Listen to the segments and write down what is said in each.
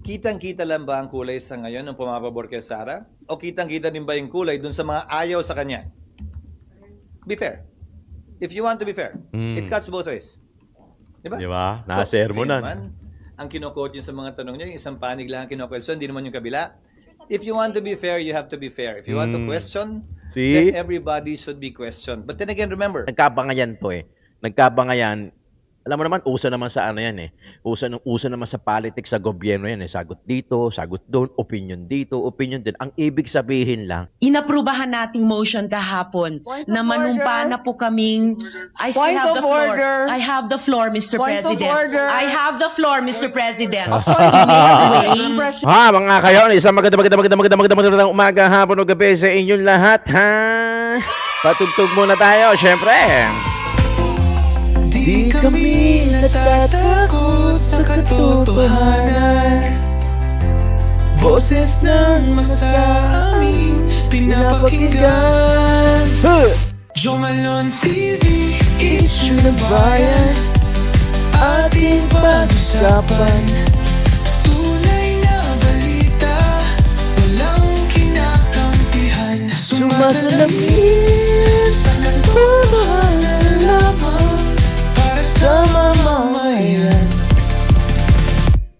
kitang-kita lang ba ang kulay sa ngayon ng pumapabor kay Sara? O kitang-kita din ba yung kulay dun sa mga ayaw sa kanya? Be fair. If you want to be fair, it cuts both ways. Di ba? Di ba? So, Nakasermonan. ngayon naman, ang kino-quote nyo sa mga tanong nyo, yung isang panig lang ang kino-question, hindi naman yung kabila. If you want to be fair, you have to be fair. If you want to question, See? then everybody should be questioned. But then again, remember, Nagkabangayan to eh. Nagkabangayan. Alam mo naman, uso naman sa ano yan eh. Uso naman sa politics sa gobyerno yan eh. Sagot dito, sagot doon, opinion dito, opinion din. Ang ibig sabihin lang, Inaprubahan nating motion kahapon na manumpa na po kaming I still Point have of the floor. order. I have the floor, Mr. Point of President. order. I have the floor, Mr. President. ha, mga kayo, isang magandang umaga, hapon o gabi sa inyong lahat, ha? Patugtog muna tayo, syempre. Di kami natatakot sa katotohanan. Boses ng masa aming pinapakinggan. Jomalon TV, issue na bayan. Ating pag-usapan. Tunay na balita, walang kinakampihan. Sumasalamin sa katotohanan lamang. Sa mamamayan,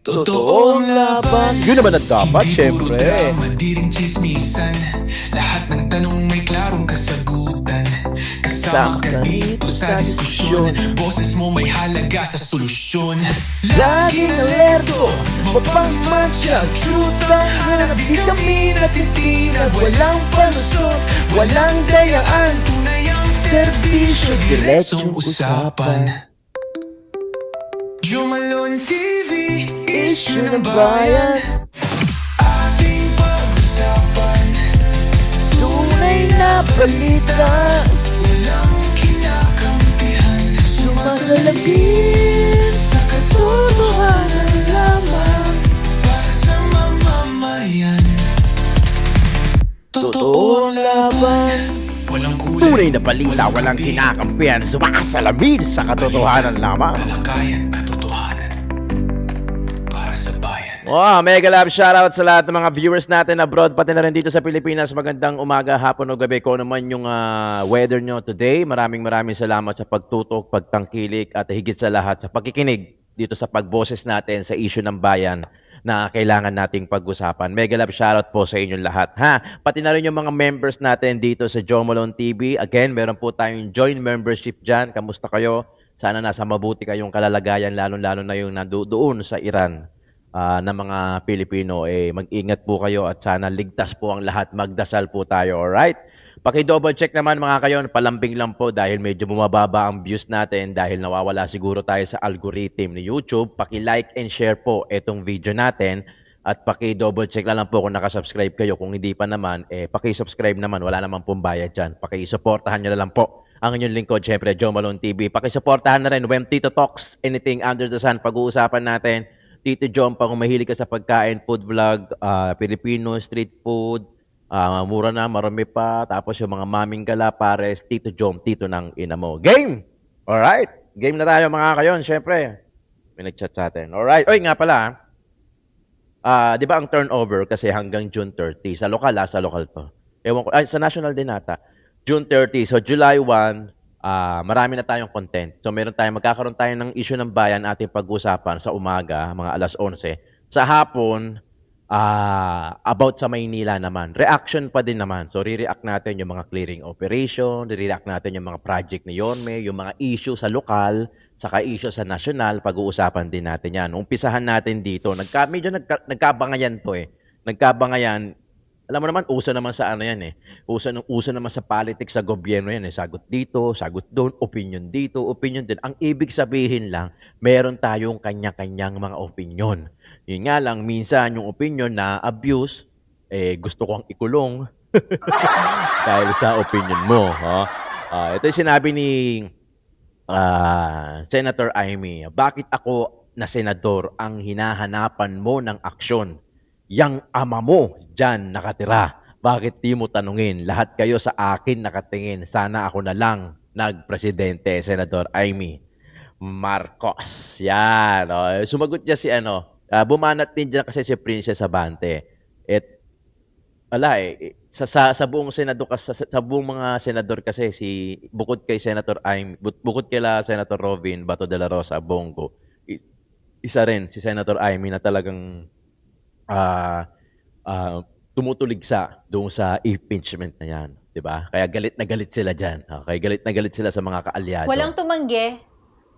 totoong laban. Yun naman ang dapat, syempre. Di rin chismisan. Lahat ng tanong may klarong kasagutan. Kasama ka dito sa diskusyon. Boses mo may halaga sa solusyon. Laging alerto, mapangmatsyag. Truth ang hanap, di kami natitinag. Walang panusot, walang dayaan. Tunay ang serbisyo, diretsong usapan. Jomalon TV, issue ng bayan. Ating pag-usapan. Tunay na balita, walang kinakampihan. Sumasalamin sa katotohanan lamang. Para sa mamamayan, totoong laban. Walang Tunay na balita, walang kinakampihan, sumakasalamin sa katotohanan lamang. talakayan katotohanan para sa bayan. Wow, mega love shoutout sa lahat ng mga viewers natin abroad, pati na rin dito sa Pilipinas. Magandang umaga, hapon o gabi ko naman yung weather nyo today. Maraming salamat sa pagtutok, pagtangkilik at higit sa lahat sa pagkikinig dito sa pagboses natin sa issue ng bayan na kailangan nating pag-usapan. Mega love shoutout po sa inyong lahat. Ha? Pati na rin yung mga members natin dito sa Joe Malone TV. Again, meron po tayong join membership dyan. Kamusta kayo? Sana nasa mabuti kayong kalalagayan, lalo-lalo na yung nandoon sa Iran na mga Pilipino. Mag-ingat po kayo at sana ligtas po ang lahat. Magdasal po tayo, alright? Paki-double check naman mga kayo, palambing lang po dahil medyo bumababa ang views natin dahil nawawala siguro tayo sa algorithm ni YouTube. Paki-like and share po itong video natin at paki-double check lang po kung nakasubscribe kayo. Kung hindi pa naman, paki-subscribe naman. Wala naman pong bayad dyan. Paki-supportahan nyo na lang po ang inyong lingkod, syempre, Joe Malone TV. Paki-supportahan na rin when Tito Talks, anything under the sun, pag-uusapan natin. Tito John, pag mahilig ka sa pagkain, food vlog, Filipino, street food, mura na, marami pa. Tapos yung mga maming gala, pares, Tito Jom, Tito ng ina mo. Game! Alright? Game na tayo mga kayon, syempre. May nag-chat sa atin. Alright. Oy, nga pala, di ba ang turnover kasi hanggang June 30? Sa lokal, sa lokal to. Ewan ko, sa national din nata. June 30. So, July 1, marami na tayong content. So, magkakaroon tayo ng issue ng bayan ating pag-usapan sa umaga, mga alas 11. Sa hapon, about sa Maynila naman. Reaction pa din naman. So, re-react natin yung mga clearing operation, re-react natin yung mga project ni Yorme, yung mga issue sa lokal, saka issue sa national, pag-uusapan din natin yan. Umpisahan natin dito. Medyo nagkabangayan to eh. Nagkabangayan. Alam mo naman, uso naman sa ano yan eh. Uso naman sa politics sa gobyerno yan eh. Sagot dito, sagot doon, opinion dito, opinion din. Ang ibig sabihin lang, meron tayong kanya-kanyang mga opinion. Yun nga lang, minsan yung opinion na abuse, gusto kong ikulong dahil sa opinion mo. Ito yung sinabi ni Senator Amy. Bakit ako na senador ang hinahanapan mo ng aksyon? Yang ama mo dyan nakatira. Bakit di mo tanungin? Lahat kayo sa akin nakatingin. Sana ako na lang nagpresidente, Senador Amy Marcos. Yan. Sumagot niya si Bumanat din dyan kasi si Princess Abante. Wala sa buong Senado sa buong mga senador kasi bukod kay bukod kay Senator Robin Bato de la Rosa Bongo, isa rin si Senator Amy na talagang ah, tumutuligsa doon sa impeachment na yan, 'di ba? Kaya galit na galit sila diyan. Okay, galit na galit sila sa mga kaalyado. Walang tumanggi,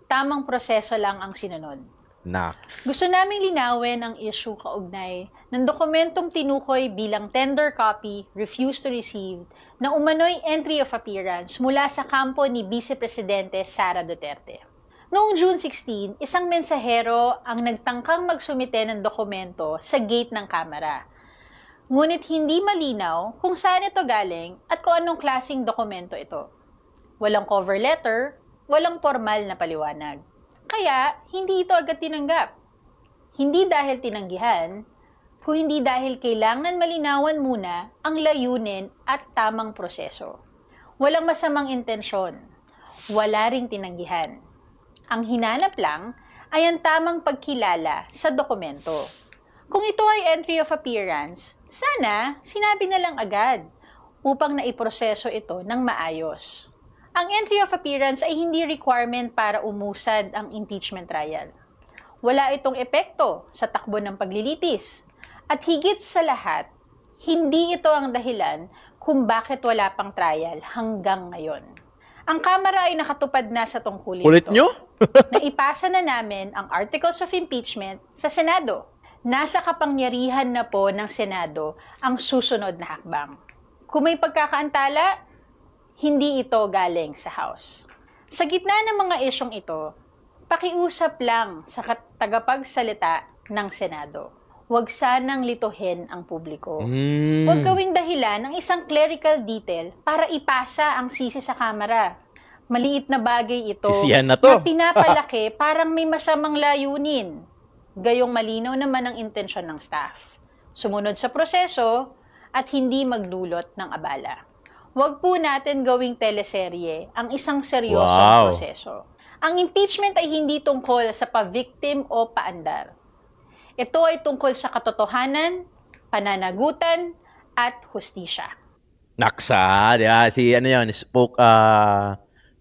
tamang proseso lang ang sinunod. Nax. Gusto naming linawin ang issue kaugnay ng dokumentong tinukoy bilang tender copy, refused to receive, na umano'y entry of appearance mula sa kampo ni Vice Presidente Sara Duterte. Noong June 16, isang mensahero ang nagtangkang magsumite ng dokumento sa gate ng Kamara. Ngunit hindi malinaw kung saan ito galing at kung anong klaseng dokumento ito. Walang cover letter, walang formal na paliwanag. Kaya, hindi ito agad tinanggap. Hindi dahil tinanggihan, kung hindi dahil kailangan malinawan muna ang layunin at tamang proseso. Walang masamang intensyon. Wala ring tinanggihan. Ang hinanap lang ay ang tamang pagkilala sa dokumento. Kung ito ay entry of appearance, sana sinabi na lang agad upang naiproseso ito ng maayos. Ang entry of appearance ay hindi requirement para umusad ang impeachment trial. Wala itong epekto sa takbo ng paglilitis. At higit sa lahat, hindi ito ang dahilan kung bakit wala pang trial hanggang ngayon. Ang Kamara ay nakatupad na sa tungkulin Ulit ito. nyo? Naipasa na namin ang Articles of Impeachment sa Senado. Nasa kapangyarihan na po ng Senado ang susunod na hakbang. Kung may pagkakaantala, hindi ito galing sa House. Sa gitna ng mga isyong ito, pakiusap lang sa tagapagsalita ng Senado. Huwag sanang lituhin ang publiko. Huwag gawing dahilan ng isang clerical detail para ipasa ang sisi sa Kamara. Maliit na bagay ito Sisihan na to. na pinapalaki parang may masamang layunin. Gayong malinaw naman ang intensyon ng staff. Sumunod sa proseso at hindi magdulot ng abala. Huwag po natin gawing teleserye ang isang seryosong proseso. Ang impeachment ay hindi tungkol sa pa-victim o paandar. Ito ay tungkol sa katotohanan, pananagutan, at hustisya. Naksa, si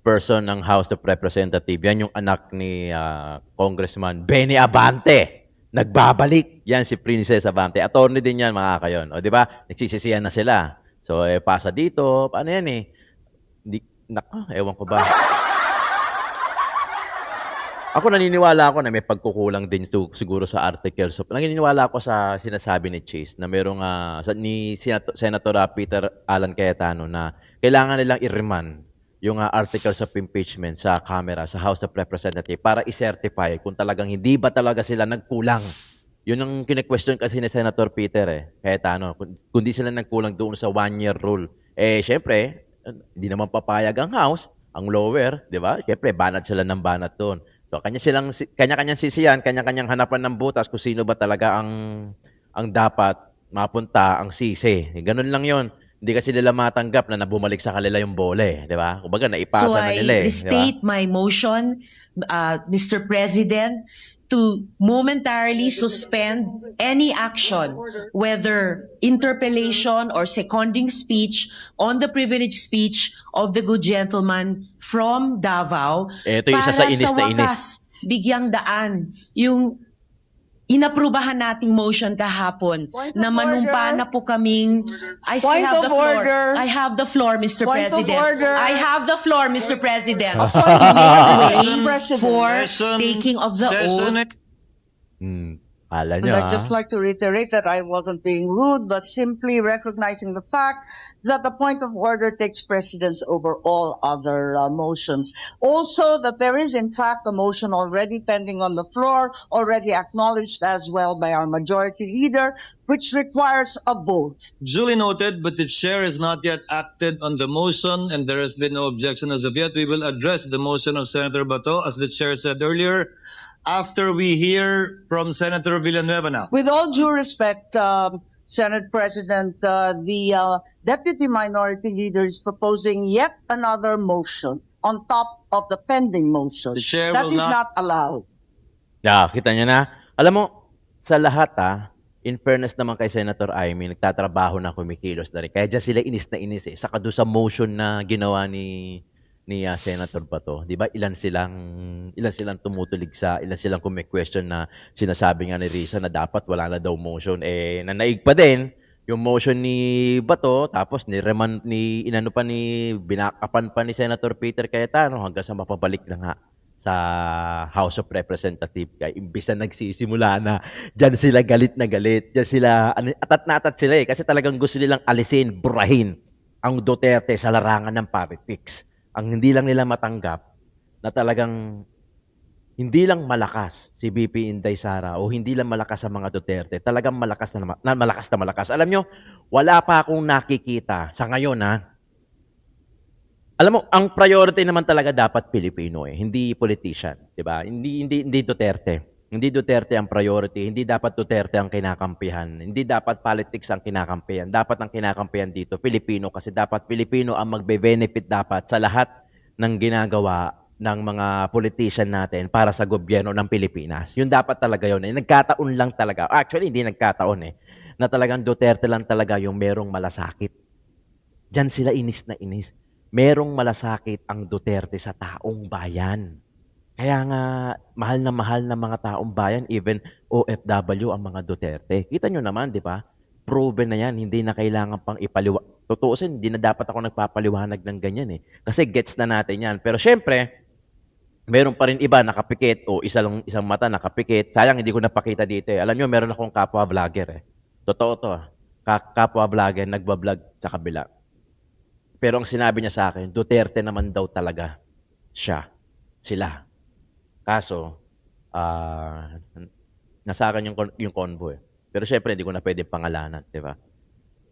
person ng House of Representatives. Yan yung anak ni Congressman Benny Abante. Nagbabalik. Yan si Princess Abante. Attorney din yan, mga kayon. O, di ba? Nagsisisiyan na sila. So, pasa dito. Paano yan ewan ko ba. Ako naniniwala ako na may pagkukulang din siguro sa article. So, naniniwala ako sa sinasabi ni Chase na merong ni Senator Peter Alan Cayetano na kailangan nilang i-remand yung articles of impeachment sa Kamara, sa House of Representatives para i-certify kung talagang hindi ba talaga sila nagkulang. Yun ang kine-question kasi ni Senator Peter Cayetano. Kung di sila nagkulang doon sa one-year rule. Syempre, hindi naman papayag ang House, ang lower, di ba? Syempre, banat sila ng banat doon. So, kanya-kanyang sisiyan, kanya-kanyang hanapan ng butas kung sino ba talaga ang dapat mapunta ang sisi. Ganun lang yon. Hindi kasi nila matanggap na bumalik sa kanila yung bole, di ba? Kumbaga, naipasa So na nila I restate my motion, Mr. President, to momentarily suspend any action, whether interpellation or seconding speech on the privileged speech of the good gentleman from Davao. Ito yung isa sa inis na inis. Bigyang daan yung inaprubahan nating motion kahapon na manumpa na po kaming I still Point have of the floor. order. I have the floor, Mr. Point of President. order. I have the floor, Mr. President. Mr. President. For Session- taking of the session oath. Ala And nyo, I'd just like to reiterate that I wasn't being rude, but simply recognizing the fact that the point of order takes precedence over all other motions. Also, that there is in fact a motion already pending on the floor, already acknowledged as well by our majority leader, which requires a vote. Duly noted, but the chair has not yet acted on the motion and there has been no objection as of yet. We will address the motion of Senator Bato, as the chair said earlier, after we hear from Senator Villanueva now. With all due respect, Senate President, the Deputy Minority Leader is proposing yet another motion on top of the pending motion. The chair That will is not allowed. kita nyo na. Alam mo, sa lahat in fairness naman kay Senator Amy, nagtatrabaho na kumikilos na rin. Kaya dyan sila inis na inis eh. Saka doon sa motion na ginawa ni Senator Bato, 'di ba? Ilan silang tumutuligsa, ilan silang kume-question na sinasabi nga ni Risa na dapat wala na daw motion nanaig pa din yung motion ni Bato tapos binakapan pa ni Senator Peter Cayetano hanggang sa mapabalik na nga sa House of Representatives. Kaya imbis na nagsisimula na, dyan sila galit na galit. Dyan sila, atat na atat sila kasi talagang gusto nilang alisin, burahin ang Duterte sa larangan ng politics. Ang hindi lang nila matanggap na talagang hindi lang malakas si BP Inday Sara o hindi lang malakas sa mga Duterte, talagang malakas na malakas. Alam nyo, wala pa akong nakikita sa ngayon alam mo, ang priority naman talaga dapat Pilipino hindi politician, 'di ba? Hindi Duterte. Hindi Duterte ang priority, hindi dapat Duterte ang kinakampihan, hindi dapat politics ang kinakampihan. Dapat ang kinakampihan dito Pilipino kasi dapat Pilipino ang magbe-benefit dapat sa lahat ng ginagawa ng mga politician natin para sa gobyerno ng Pilipinas. Yun dapat talaga yun. Nagkataon lang talaga. Actually, hindi nagkataon na talagang Duterte lang talaga yung merong malasakit. Diyan sila inis na inis. Merong malasakit ang Duterte sa taong bayan. Kaya nga, mahal na mga taong bayan, even OFW ang mga Duterte. Kita nyo naman, di ba? Proven na yan, hindi na kailangan pang tutuusin, hindi na dapat ako nagpapaliwanag ng ganyan Kasi gets na natin yan. Pero syempre, meron pa rin iba nakapikit o isang mata nakapikit. Sayang, hindi ko napakita dito Alam nyo, meron akong kapwa-vlogger Totoo to. Kapwa-vlogger, nagbablog sa kabila. Pero ang sinabi niya sa akin, Duterte naman daw talaga sila. Kaso, nasa akin yung convo Pero syempre, hindi ko na pwede pangalanan, di ba?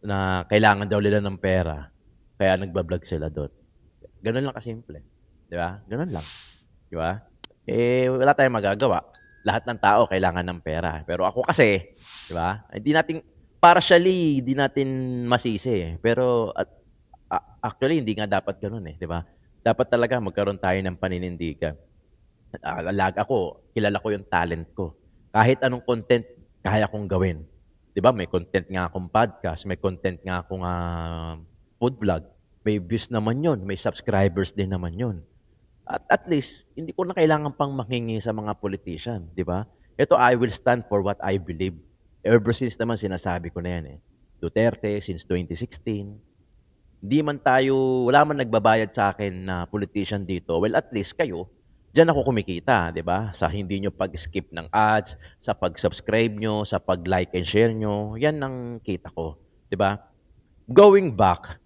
Na kailangan daw nila ng pera, kaya nagbablog sila doon. Ganun lang kasimple. Di ba? Ganun lang. Di ba? Wala tayong magagawa. Lahat ng tao kailangan ng pera. Pero ako kasi, di ba? Partially, hindi natin masisi Pero, actually, hindi nga dapat ganun di ba? Dapat talaga magkaroon tayo ng paninindigan. Kilala ko yung talent ko. Kahit anong content, kaya kong gawin. Di ba? May content nga akong podcast, may content nga akong food vlog. May views naman yun, may subscribers din naman yun. At least, hindi ko na kailangan pang manghingi sa mga politician, di ba? Ito, I will stand for what I believe. Ever since naman sinasabi ko na yan Duterte, since 2016, wala man nagbabayad sa akin na politician dito. Well, at least kayo, diyan ako kumikita, di ba? Sa hindi nyo pag-skip ng ads, sa pag-subscribe nyo, sa pag-like and share nyo, yan ang kita ko, di ba? Going back,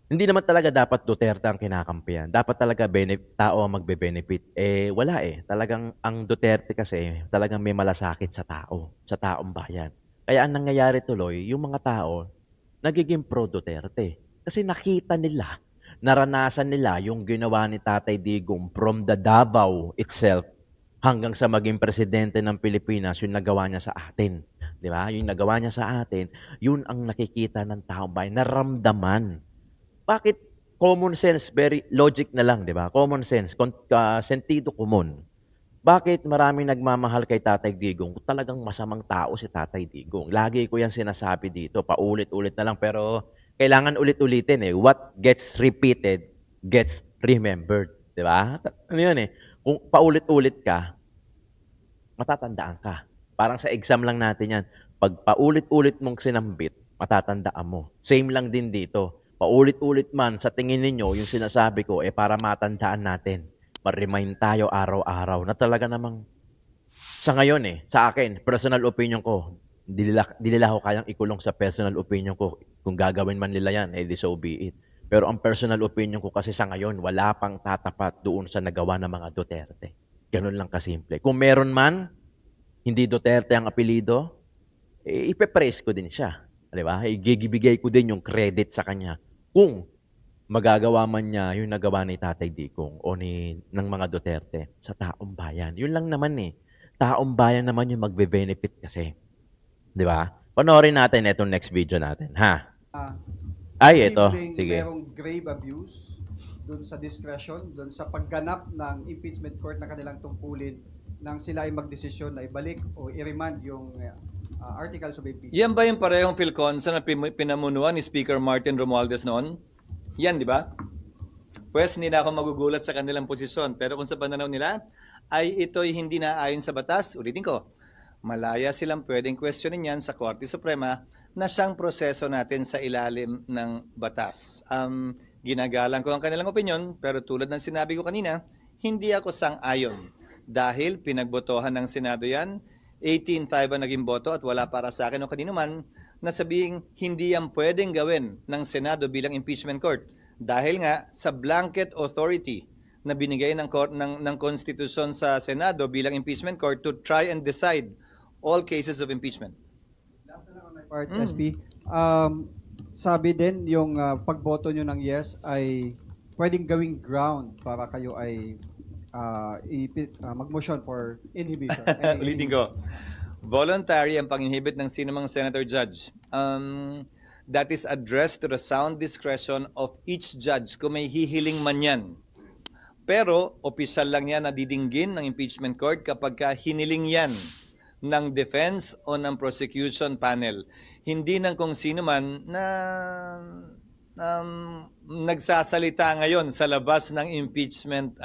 hindi naman talaga dapat Duterte ang kinakampihan. Dapat talaga tao ang magbe-benefit. Wala Talagang ang Duterte kasi, talagang may malasakit sa tao, sa taong bayan. Kaya ang nangyayari tuloy, yung mga tao, nagiging pro-Duterte. Kasi nakita nila, naranasan nila yung ginawa ni Tatay Digong from the Davao itself hanggang sa maging presidente ng Pilipinas, yung nagawa niya sa atin. Di ba? Yung nagawa niya sa atin, yun ang nakikita ng taong bayan, naramdaman. Bakit common sense, very logic na lang, di ba? Common sense, sentido común. Bakit maraming nagmamahal kay Tatay Digong? Talagang masamang tao si Tatay Digong. Lagi ko yan sinasabi dito, paulit-ulit na lang, pero kailangan ulit-ulitin What gets repeated, gets remembered. Di ba? Ano yun Kung paulit-ulit ka, matatandaan ka. Parang sa exam lang natin yan. Pag paulit-ulit mong sinambit, matatandaan mo. Same lang din dito. Paulit-ulit man sa tingin ninyo, yung sinasabi ko, para matandaan natin. Ma-remind tayo araw-araw na talaga namang sa ngayon sa akin, personal opinion ko, di nila ako kayang ikulong sa personal opinion ko. Kung gagawin man nila yan, di so be it. Pero ang personal opinion ko kasi sa ngayon, wala pang tatapat doon sa nagawa ng mga Duterte. Ganun lang kasimple. Kung meron man, hindi Duterte ang apelido, ipe-praise ko din siya. Di ba? Igigibigay ko din yung credit sa kanya. Kung magagawa man niya yung nagawa ni Tatay Digong o ng mga Duterte sa taong bayan. Yun lang naman Taong bayan naman yung magbe-benefit kasi. Di ba? Panoorin natin itong next video natin, ha? Ito. Sige. Merong grave abuse doon sa discretion, doon sa pagganap ng impeachment court na kanilang tungkulin nang sila ay magdesisyon na ibalik o i-remand yung articles of impeachment. Yan ba yung parehong Philconsa na pinamunuan ni Speaker Martin Romualdez noon? Yan, di ba? Pwes, hindi na ako magugulat sa kanilang posisyon. Pero kung sa pananaw nila ay ito'y hindi naayon sa batas, ulitin ko, malaya silang pwedeng questionin yan sa Korte Suprema na siyang proseso natin sa ilalim ng batas. Ginagalang ko ang kanilang opinion, pero tulad ng sinabi ko kanina, hindi ako sang-ayon. Dahil pinagbotohan ng Senado yan, 18-5 ang naging boto at wala para sa akin o kanino man na sabihing hindi yan pwedeng gawin ng Senado bilang impeachment court. Dahil nga sa blanket authority na binigay ng konstitusyon sa Senado bilang impeachment court to try and decide all cases of impeachment. Last na lang on my part, SP. Sabi din yung pagboto nyo ng yes ay pwedeng gawing ground para kayo ay mag-motion for inhibition. Ulitin ko. Voluntary ang pang-inhibit ng sinumang senator judge. That is addressed to the sound discretion of each judge kung may hihiling man yan. Pero, opisyal lang yan na didinggin ng impeachment court kapag hiniling yan ng defense o ng prosecution panel. Hindi ng kung sino man na nagsasalita ngayon sa labas ng impeachment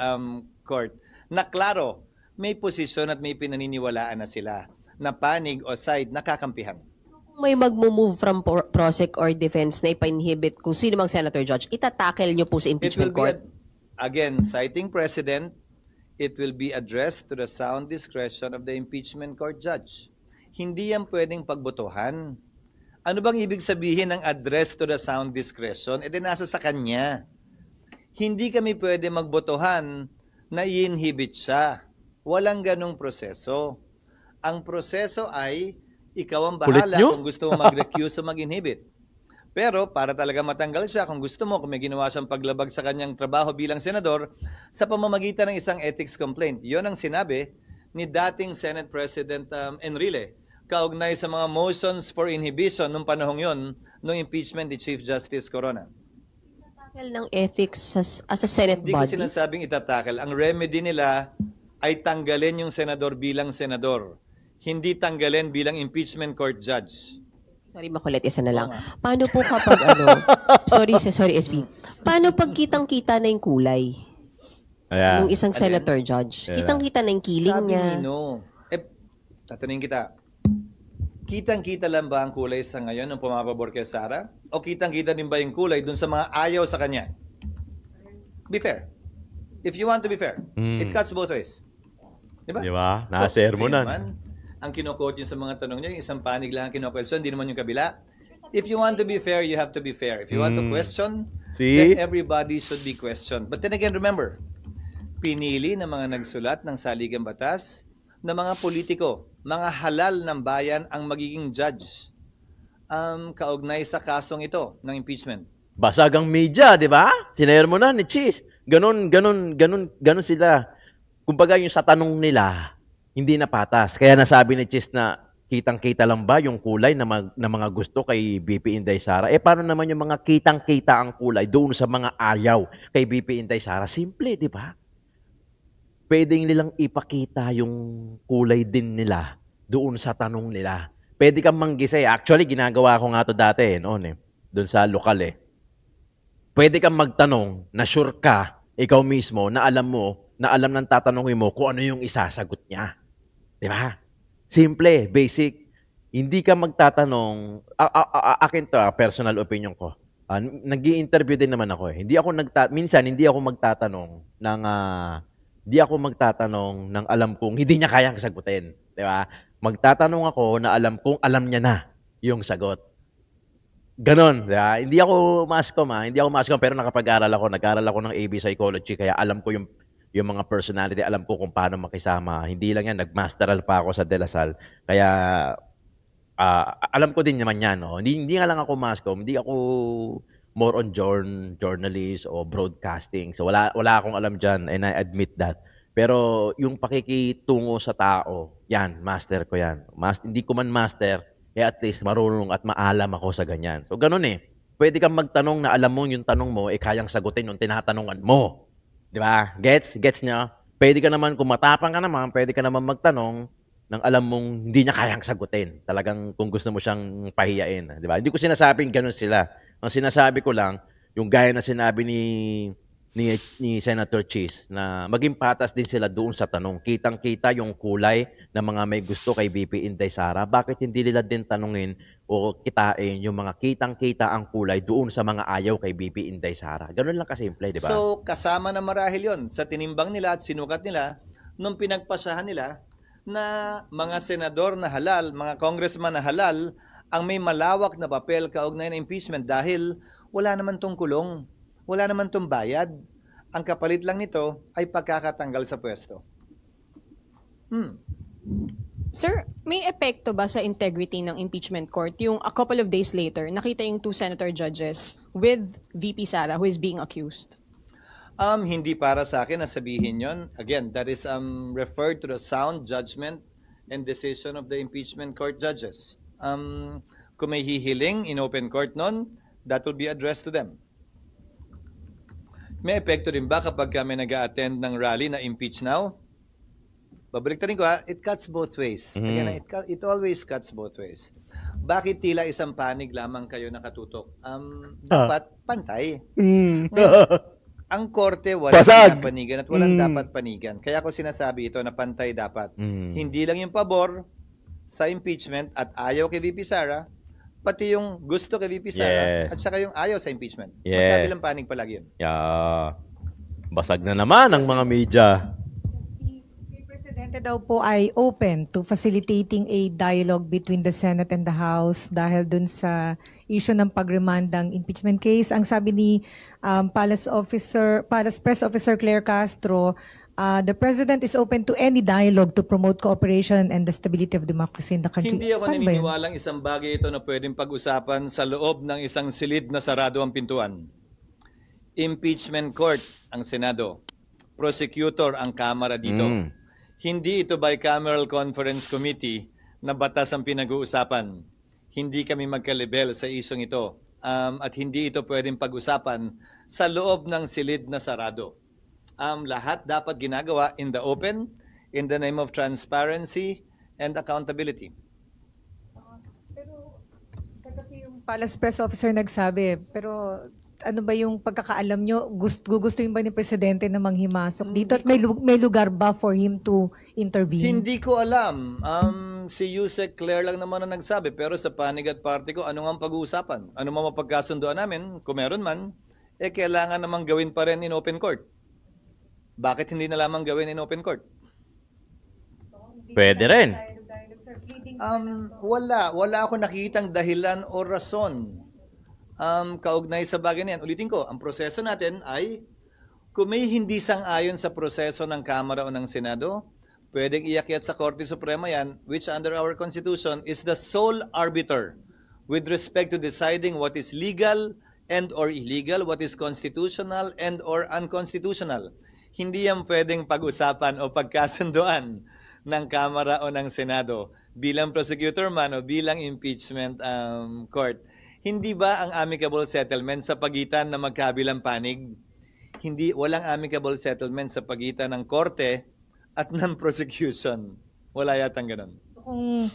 court. Na klaro, may posisyon at may pinaniniwalaan na sila na panig o side nakakampihan. Kung may mag-move from prosec or defense na ipa-inhibit kung sino mang senator judge, itatackle nyo po sa impeachment court? Again, citing precedent, it will be addressed to the sound discretion of the impeachment court judge. Hindi yan pwedeng pagbotohan. Ano bang ibig sabihin ng address to the sound discretion? E di nasa sa kanya. Hindi kami pwede magbotohan na i-inhibit siya. Walang ganong proseso. Ang proseso ay ikaw ang bahala kung gusto mo mag-recuse o mag-inhibit. Pero para talaga matanggal siya, kung gusto mo, kung may ginawa siyang paglabag sa kanyang trabaho bilang senador, sa pamamagitan ng isang ethics complaint. Yon ang sinabi ni dating Senate President Enrile, kaugnay sa mga motions for inhibition nung panahong yon, nung impeachment ni Chief Justice Corona. Tackle ng ethics as a Senate Hindi ko body? sinasabing itatakal. Ang remedy nila ay tanggalin yung senador bilang senador. Hindi tanggalin bilang impeachment court judge. Sorry, makulit, isa na lang. Oo nga. Paano po kapag sorry SB. Paano pag kitang-kita na yung kulay Ayan. ng isang Alin? senator judge? Yeah. Kitang-kita na yung kiling Sabi niya. ni No. Tatanungin kita. Kitang-kita lang ba ang kulay sa ngayon nung pumapabor kay Sara? O kitang-kita din ba yung kulay dun sa mga ayaw sa kanya? Be fair. If you want to be fair, it cuts both ways. Diba? Di ba? Nakasermonan. Naman, ang kino-quote yung sa mga tanong niyo, yung isang panig lang ang kino-question, hindi naman yung kabila. If you want to be fair, you have to be fair. If you want to question, See? then everybody should be questioned. But then again, remember, pinili ng mga nagsulat ng saligang batas na mga politiko, mga halal ng bayan ang magiging judge kaugnay sa kasong ito ng impeachment. Basagang media, di ba? Sinayer mo na ni Cheese. Ganon sila. Kumbaga yung sa tanong nila, hindi na patas. Kaya nasabi ni Cheese na kitang-kita lang ba yung kulay na mga gusto kay BP Inday Sara? Paano naman yung mga kitang-kita ang kulay doon sa mga ayaw kay BP Inday Sara? Simple, di ba? Pwedeng nilang ipakita yung kulay din nila doon sa tanong nila. Pwede kang manggisay. Actually, ginagawa ko nga to dati noon doon sa lokal Pwede kang magtanong na sure ka, ikaw mismo, na alam ng tatanungin mo kung ano yung isasagot niya. Di ba? Simple, basic. Hindi ka magtatanong, akin to, personal opinion ko. Nag-i-interview din naman ako minsan hindi ako magtatanong ng alam kong hindi niya kayang sagutin. Di ba? Magtatanong ako na alam kong alam niya na yung sagot. Ganon. Di ba? Hindi ako mascom, pero nag-aral ako ng AB Psychology, kaya alam ko yung mga personality, alam ko kung paano makisama. Hindi lang yan, nag-masteral pa ako sa De La Salle. Kaya, alam ko din naman yan. No? Hindi nga lang ako mascom, hindi ako more on journalist o broadcasting. So, wala akong alam dyan, and I admit that. Pero, yung pakikitungo sa tao, yan, master ko yan. Hindi ko man master, at least marunong at maalam ako sa ganyan. So, ganun Pwede kang magtanong na alam mo yung tanong mo, kayang sagutin yung tinatanungan mo. Di ba? Gets nyo? pwede ka naman, kung matapang ka naman, pwede ka naman magtanong nang alam mong hindi niya kayang sagutin. Talagang kung gusto mo siyang pahiyain. Di ba? Hindi ko sinasabing ganun sila. Ang sinasabi ko lang, yung gaya na sinabi ni Senator Cheese, na maging patas din sila doon sa tanong. Kitang-kita yung kulay ng mga may gusto kay VP Inday Sara. Bakit hindi nila din tanungin o kitain yung mga kitang-kita ang kulay doon sa mga ayaw kay VP Inday Sara? Ganun lang kasimple, di ba? So, kasama na marahil yon sa tinimbang nila at sinukat nila nung pinagpasyahan nila na mga senador na halal, mga congressman na halal, ang may malawak na papel kaugnay ng impeachment dahil wala naman tong kulong, wala naman tong bayad. Ang kapalit lang nito ay pagkakatanggal sa pwesto. Sir, may epekto ba sa integrity ng impeachment court yung a couple of days later, nakita yung 2 senator judges with VP Sara who is being accused? Hindi para sa akin na sabihin yon. Again, that is referred to the sound judgment and decision of the impeachment court judges. Kung may hihiling in open court nun, that will be addressed to them. May epekto rin ba kapag kami nag-attend ng rally na impeach now? Babaliktarin ko it cuts both ways. Again, it always cuts both ways. Bakit tila isang panig lamang kayo nakatutok? Dapat pantay. Ang korte walang pinapanigan at walang dapat panigan. Kaya ako sinasabi ito na pantay dapat. Hindi lang yung pabor sa impeachment at ayaw kay VP Sara, pati yung gusto kay VP Sara at saka yung ayaw sa impeachment. Magkabilang panig palagi yun. Basag na naman ang mga media. Si Presidente daw po ay open to facilitating a dialogue between the Senate and the House dahil dun sa issue ng pagremandang impeachment case. Ang sabi ni Palace Press Officer Claire Castro, the President is open to any dialogue to promote cooperation and the stability of democracy in the country. Hindi ako Paano ba yun? naniniwalang isang bagay ito na pwedeng pag-usapan sa loob ng isang silid na sarado ang pintuan. Impeachment court ang Senado. Prosecutor ang Kamara dito. Hindi ito bicameral conference committee na batas ang pinag-uusapan. Hindi kami magkalibel sa isyong ito. At hindi ito pwedeng pag-usapan sa loob ng silid na sarado. Lahat dapat ginagawa in the open, in the name of transparency and accountability. Pero kasi yung Palace Press Officer nagsabi, pero ano ba yung pagkakaalam nyo? Gugustuhin ba ni Presidente na manghimasok dito? At may lugar ba for him to intervene? Hindi ko alam. Si Yusek Claire lang naman ang nagsabi, pero sa panig at party ko, ano nga ang pag-uusapan? Ano mga mapagkasundoan namin? Kung meron man, kailangan namang gawin pa rin in open court. Bakit hindi na lamang gawin in open court? Pwede rin. Wala ako nakikitang dahilan o rason kaugnay sa bagay na yan. Ulitin ko, ang proseso natin ay kung may hindi sang-ayon sa proseso ng Kamara o ng Senado, pwedeng iakyat sa Korte Suprema yan, which under our Constitution is the sole arbiter with respect to deciding what is legal and or illegal, what is constitutional and or unconstitutional. Hindi yan pwedeng pag-usapan o pagkasunduan ng Kamara o ng Senado bilang prosecutor man o bilang impeachment court. Hindi ba ang amicable settlement sa pagitan ng magkabilang panig? Walang amicable settlement sa pagitan ng korte at ng prosecution. Wala yatang ganun. Kung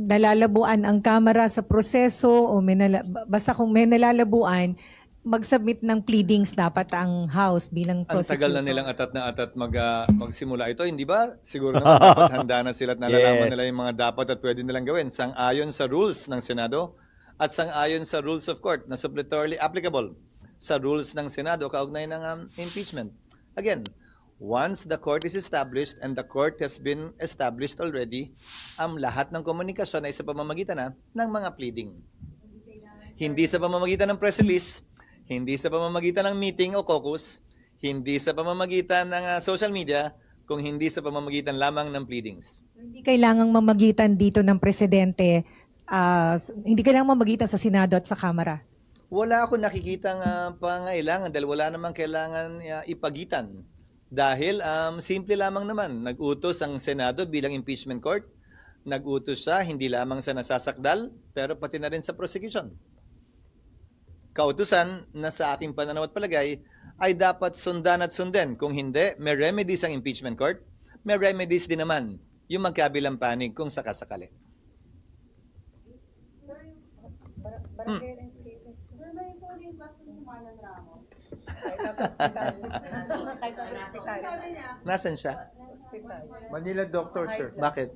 nalalabuan ang Kamara sa proseso o basta kung may nalalabuan, mag-submit ng pleadings dapat ang House bilang Ang prosecutor. tagal na nilang atat na atat magsimula ito. Hindi ba? Siguro naman dapat handa na sila at nalalaman nila yung mga dapat at pwede nilang gawin. Sang-ayon sa rules ng Senado at sang-ayon sa rules of court na suppletorily applicable sa rules ng Senado kaugnay ng impeachment. Again, once the court is established and the court has been established already, lahat ng komunikasyon ay sa pamamagitan ng mga pleading. Hindi sa pamamagitan ng press release, hindi sa pamamagitan ng meeting o caucus, hindi sa pamamagitan ng social media, kung hindi sa pamamagitan lamang ng pleadings. Hindi kailangang mamagitan dito ng Presidente, hindi kailangang mamagitan sa Senado at sa Kamara. Wala ako nakikitang pangailangan dahil wala namang kailangan ipagitan. Dahil simple lamang naman, nag-utos ang Senado bilang impeachment court, nag-utos siya hindi lamang sa nasasakdal, pero pati na rin sa prosecution. Kautusan na sa aking pananaw at palagay ay dapat sundan at sundin. Kung hindi, may remedies ang impeachment court, may remedies din naman yung magkabilang panig kung sakasakali. Nasaan siya? Manila doctor, sir. Bakit?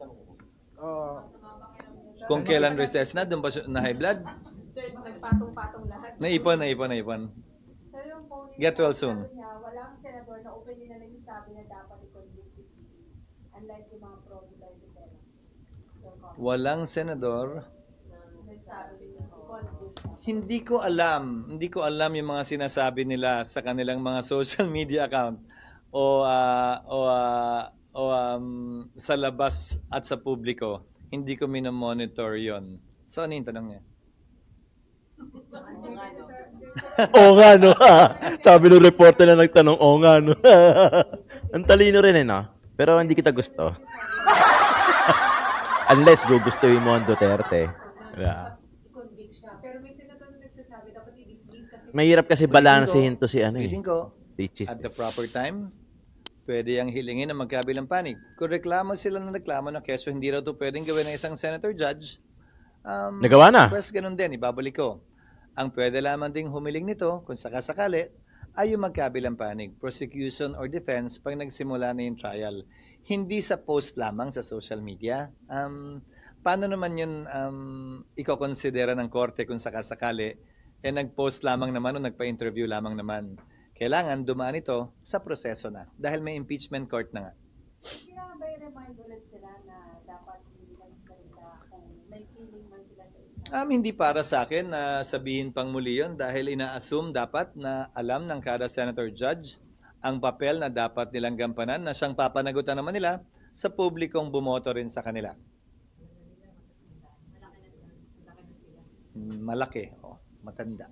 Kung kailan recess na, doon ba siya na high blood? Naipon. Get well soon. Walang senador na openly na nagsasabi na dapat i-convict si P. Unlike yung mga pro-Duterte pera. Walang senador. Hindi ko alam yung mga sinasabi nila sa kanilang mga social media account o sa labas at sa publiko. Hindi ko minomonitor yon. So ano yung tanong niya? Oo nga, no? Sabi ng reporter na nagtanong, oo nga, no? Ang talino rin, no? Pero hindi kita gusto. Unless gugustuhin mo ang Duterte. Yeah. Mahirap kasi balansehin to si ano eh. Feeling ko, Teaches. at the proper time, pwede ang hilingin ng magkabilang panig. Kung reklamo sila na reklamo na keso hindi raw ito pwedeng gawin ng isang senator judge, Nagawa na. Pues ganun din, ibabalik ko. Ang pwede lamang ding humiling nito, kung sakasakali, ay yung magkabilang panig, prosecution or defense, pag nagsimula na yung trial. Hindi sa post lamang sa social media. Paano naman yun iko-considera ng korte kung sakasakali, nag-post lamang naman o nagpa-interview lamang naman. Kailangan dumaan ito sa proseso na, dahil may impeachment court na nga. Kailangan ba i-remind ulit sila na dapat hindi lang salita kung may feeling man sila sa isa? Hindi para sa akin na sabihin pang muli yun dahil ina-assume dapat na alam ng kada senator judge ang papel na dapat nilang gampanan na siyang papanagutan naman nila sa publikong bumoto rin sa kanila. Malaki. Matanda.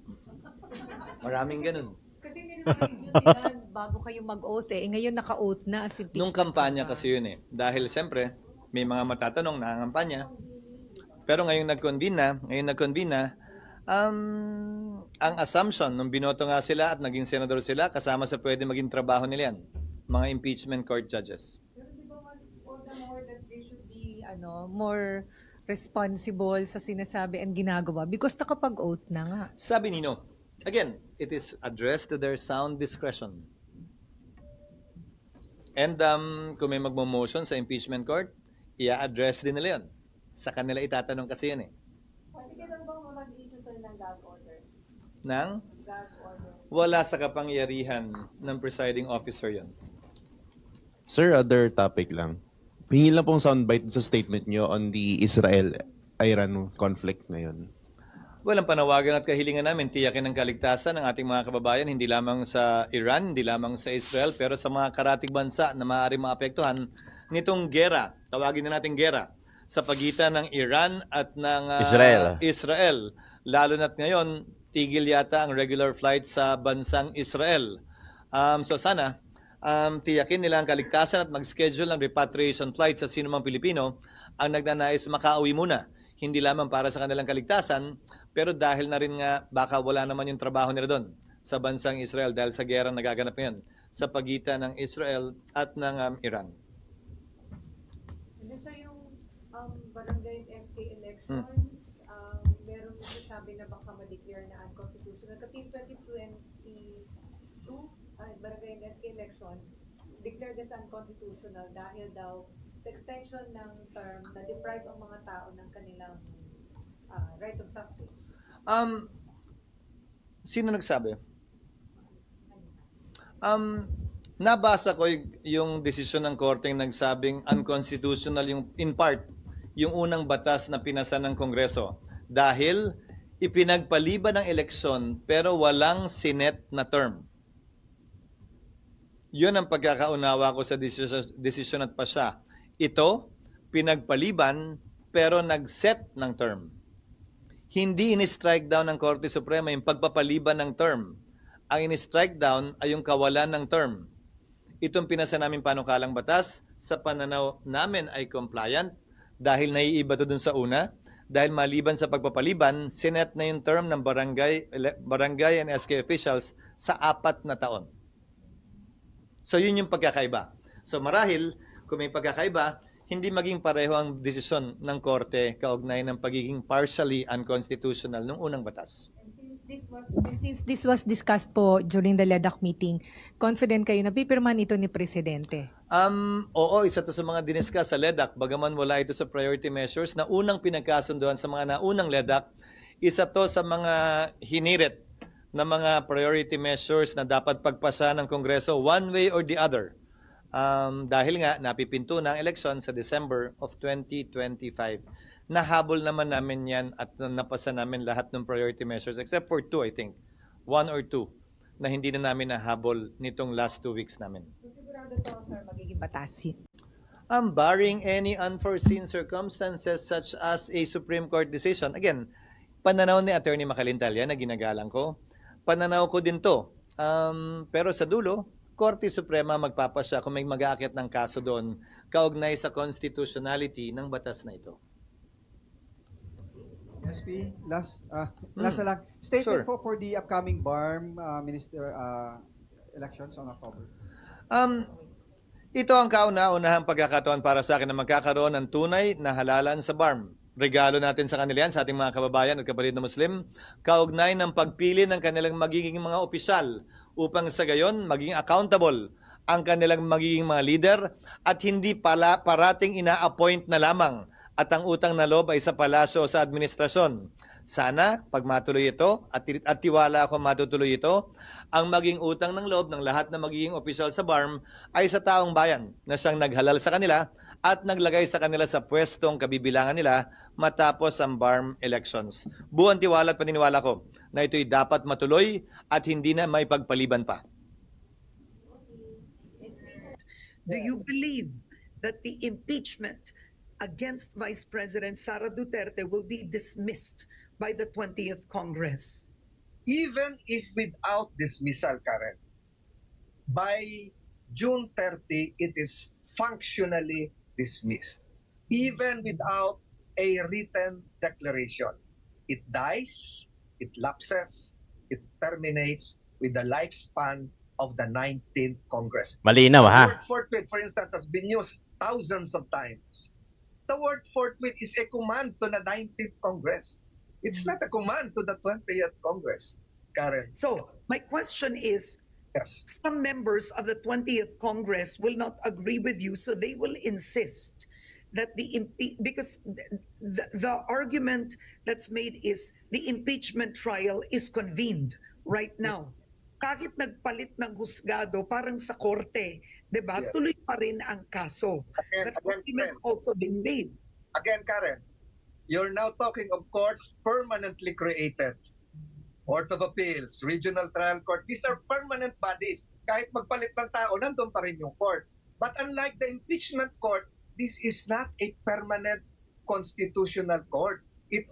Maraming ganun. Kasi hindi naman sila bago kayo mag-oath eh. Ngayon naka-oath na as impeachment. Nung kampanya kasi yun eh. Dahil siyempre, may mga matatanong na kampanya. Pero ngayong nag-convene na, ang assumption, nung binoto nga sila at naging senador sila, kasama sa pwede maging trabaho nila yan. Mga impeachment court judges. Pero di ba mas all the more that they should be more responsible sa sinasabi and ginagawa because nakapag-oath na nga. Sabi Nino, again, it is addressed to their sound discretion. And kung may magmo-motion sa impeachment court, i-address din nila yun. Sa kanila itatanong kasi yun eh. Pwede ka lang bang mag-issue sila ng gag order? Nang? Gag order. Wala sa kapangyarihan ng presiding officer yun. Sir, other topic lang. Hingi lang pong soundbite sa statement nyo on the Israel-Iran conflict ngayon. Well, ang panawagan at kahilingan namin, tiyakin ang kaligtasan ng ating mga kababayan, hindi lamang sa Iran, hindi lamang sa Israel, pero sa mga karatig bansa na maaaring maapektuhan nitong gera, tawagin na natin gera, sa pagitan ng Iran at ng Israel. Lalo na't ngayon, tigil yata ang regular flight sa bansang Israel. So sana, tiyakin nila ang kaligtasan at mag-schedule ng repatriation flight sa sinumang Pilipino ang nagnanais makauwi muna. Hindi lamang para sa kanilang kaligtasan, pero dahil na rin nga baka wala naman yung trabaho nila doon sa bansang Israel dahil sa gera nagaganap ngayon sa pagitan ng Israel at ng Iran. And then sa yung barangay SK elections, meron sabi na baka ma-declare na unconstitutional. Kasi 2022, barangay SK elections, declared as unconstitutional dahil daw sa extension ng term na deprive ang mga tao ng kanilang right of suffrage. Sino nagsabi? Nabasa ko yung desisyon ng korte nagsabing unconstitutional yung in part yung unang batas na pinasa ng Kongreso dahil ipinagpaliban ng eleksyon pero walang Senate na term. Yun ang pagkakaunawa ko sa desisyon at pasya. Ito, pinagpaliban pero nag-set ng term. Hindi in-strike down ng Korte Suprema yung pagpapaliban ng term. Ang in-strike down ay yung kawalan ng term. Itong pinasa namin panukalang batas, sa pananaw namin ay compliant dahil naiiba to dun sa una. Dahil maliban sa pagpapaliban, sinet na yung term ng barangay and SK officials sa 4 na taon. So yun yung pagkakaiba. So marahil, kung may pagkakaiba, hindi maging pareho ang desisyon ng Korte kaugnay ng pagiging partially unconstitutional ng unang batas. Since this was discussed po during the LEDAC meeting, confident kayo na pipirmahan ito ni Presidente? Oo, isa to sa mga diniscuss sa LEDAC. Bagaman wala ito sa priority measures na unang pinagkasunduan sa mga naunang LEDAC, isa to sa mga hinirit na mga priority measures na dapat pagpasa ng Kongreso one way or the other. Dahil nga napipinto na ang eleksyon sa December of 2025. Nahabol naman namin yan at napasa namin lahat ng priority measures except for 2, I think. 1 or 2 na hindi na namin nahabol nitong last 2 weeks namin. Sigurado to, sir, magiging batas. Barring any unforeseen circumstances such as a Supreme Court decision. Again, pananaw ni Attorney Macalintal yan na ginagalang ko. Pananaw ko din to. Pero sa dulo, Korte Suprema magpapasya kung may mag-aakyat ng kaso doon kaugnay sa constitutionality ng batas na ito. SP, last na lang. Statement Sure. for the upcoming BARM minister elections on October. Ito ang kauna-unahang pagkakataon para sa akin na magkakaroon ng tunay na halalan sa BARM. Regalo natin sa kanila yan, sa ating mga kababayan at kapatid na Muslim, kaugnay ng pagpili ng kanilang magiging mga opisyal upang sa gayon maging accountable ang kanilang magiging mga leader at hindi pala parating ina-appoint na lamang at ang utang na loob ay sa palasyo o sa administrasyon. Sana, pag matuloy ito, at tiwala ako matutuloy ito, ang maging utang ng loob ng lahat na magiging opisyal sa BARM ay sa taong bayan na siyang naghalal sa kanila at naglagay sa kanila sa pwestong kabibilangan nila matapos ang BARM elections. Buong tiwala at paniniwala ko na ito'y dapat matuloy at hindi na may pagpaliban pa. Do you believe that the impeachment against Vice President Sara Duterte will be dismissed by the 20th Congress? Even if without dismissal, Karen, by June 30, it is functionally dismissed. Even without a written declaration. It dies, it lapses, it terminates with the lifespan of the 19th Congress. Malinaw, ha? The word forthwith, for instance, has been used thousands of times. The word forthwith is a command to the 19th Congress. It's not a command to the 20th Congress, Karen. So, my question is, Yes. some members of the 20th Congress will not agree with you, so they will insist that because the argument that's made is the impeachment trial is convened right now. Kahit nagpalit ng husgado, parang sa korte, di ba? Yes. Tuloy pa rin ang kaso. That argument's also been made. Again, Karen, you're now talking of courts permanently created. Court of Appeals, Regional Trial Court, these are permanent bodies. Kahit magpalit ng tao, nandun pa rin yung court. But unlike the impeachment court, this is not a permanent constitutional court. It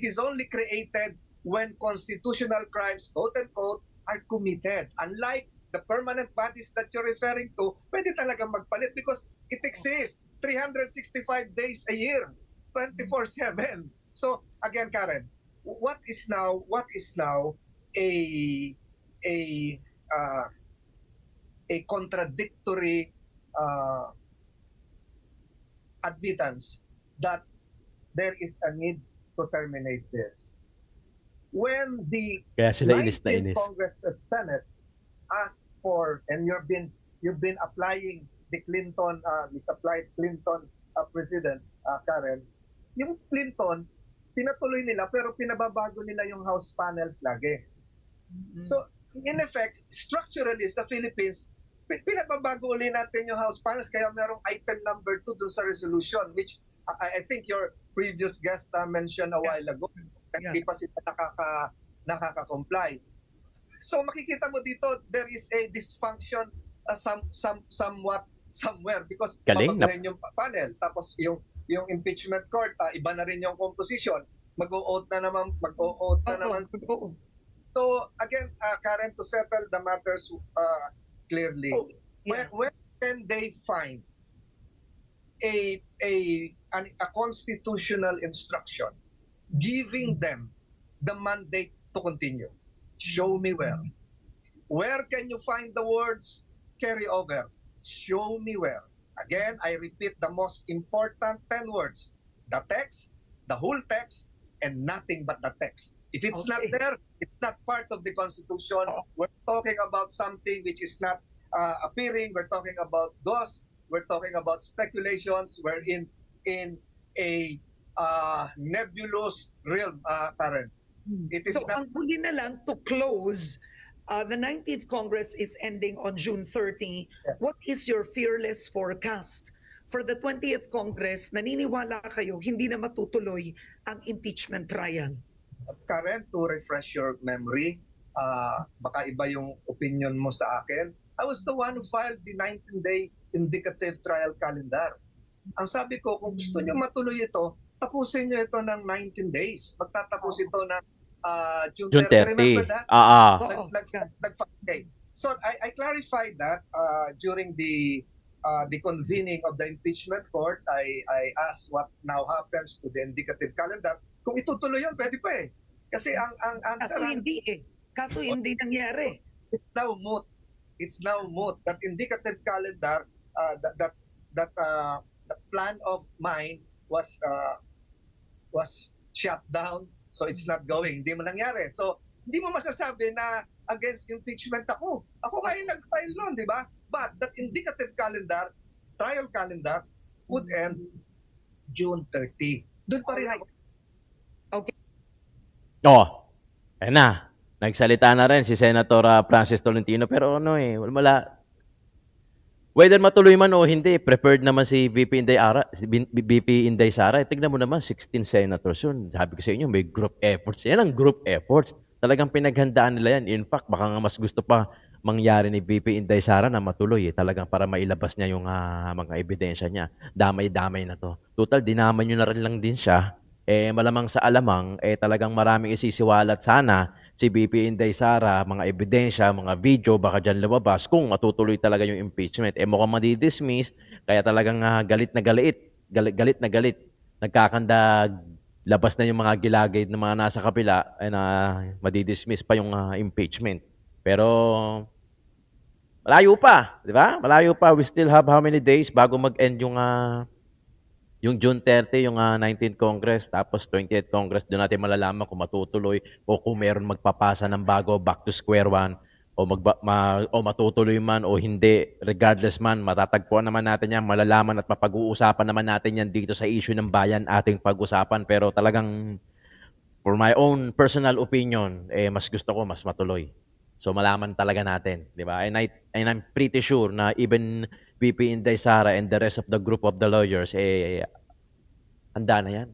is only created when constitutional crimes, quote unquote, are committed. Unlike the permanent bodies that you're referring to, pwede talagang magpalit because it exists 365 days a year, 24/7. So again, Karen, what is now a contradictory admittance that there is a need to terminate this. When the Kaya sila inis na 19th inis. Congress and Senate asked for, and you've been applying the Clinton, misapplied Clinton president, Karen, yung Clinton, pinatuloy nila pero pinababago nila yung House panels lagi. So, in effect, structurally sa Philippines, pinababago ulit natin yung House panels kaya merong item number 2 dun sa resolution which I think your previous guest mentioned a while ago. Hindi pa sila nakaka-comply. So makikita mo dito there is a dysfunction somewhat somewhere because Galing na. babaguhin yung panel tapos yung impeachment court iba na rin yung composition mag-o-oath na naman so again Karen, to settle the matters clearly when can they find a constitutional instruction giving them the mandate to continue? Show me where. Where can you find the words carry over. Show me where. Again, I repeat the most important 10 words. The text, the whole text, and nothing but the text. If it's not there, it's not part of the Constitution. We're talking about something which is not appearing. We're talking about ghosts. We're talking about speculations. We're in a nebulous realm, Karen. It is So not... ang huli na lang to close, the 19th Congress is ending on June 30. What is your fearless forecast? For the 20th Congress, naniniwala kayo hindi na matutuloy ang impeachment trial? Karen, to refresh your memory, baka iba yung opinion mo sa akin. I was the one who filed the 19-day indicative trial calendar. Ang sabi ko, kung gusto nyo matuloy ito, tapusin nyo ito ng 19 days. Magtatapos ito ng June 30. Remember that? Okay. So I clarified that during the convening of the impeachment court. I asked what now happens to the indicative calendar. Kung itutuloy yun, pwede pa eh. Kasi ang Kaso hindi eh. Kaso hindi nangyari. It's now moot. It's now moot. That indicative calendar, that plan of mine was shut down. So it's not going. Hindi mo nangyari. So hindi mo masasabi na against impeachment ako. Ako nga yung nag-file nun, di ba? But that indicative calendar, trial calendar, would end June 30. Doon pa rin ako. Oh, ayan na. Nagsalita na rin si Senator Francis Tolentino, pero wala. Whether matuloy man o hindi, prepared naman si VP Inday Sara. Tignan mo naman, 16 senators yun. Sabi ko sa inyo, may group efforts. Yan ang group efforts. Talagang pinaghandaan nila yan. In fact, baka nga mas gusto pa mangyari ni VP Inday Sara na matuloy. Talagang para mailabas niya yung mga ebidensya niya. Damay-damay na to. Total, dinamay nyo na rin lang din siya. Malamang sa alamang, talagang maraming isisiwalat sana si VP Inday Sara, mga ebidensya, mga video, baka dyan lumabas kung matutuloy talaga yung impeachment. Mukhang madidismiss, kaya talagang galit na galit. Nagkakandag, labas na yung mga gilagid ng mga nasa kapila, na madidismiss pa yung impeachment. Pero, malayo pa, di ba? Malayo pa. We still have how many days bago mag-end yung June 30, yung 19th Congress, tapos 20th Congress, doon natin malalaman kung matutuloy o kung meron magpapasa ng bago, back to square one, o matutuloy man o hindi. Regardless man, matatagpuan naman natin yan, malalaman at mapag-uusapan naman natin yan dito sa issue ng bayan ating pag-usapan. Pero talagang, for my own personal opinion, mas gusto ko mas matuloy. So malaman talaga natin, di ba? And I'm pretty sure na even VP Inday Sara and the rest of the group of the lawyers, handa na yan.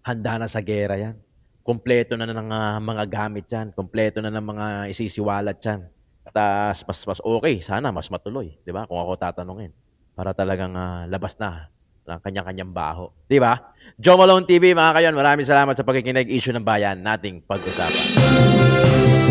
Handa na sa gera yan. Kompleto na ng mga gamit yan. Kompleto na ng mga isisiwalat yan. At mas okay, sana mas matuloy. Di ba? Kung ako tatanungin. Para talagang labas na ng kanyang-kanyang baho. Di ba? Joe Malone TV, mga kayon, maraming salamat sa pakikinig. Issue ng bayan nating pag-usapan.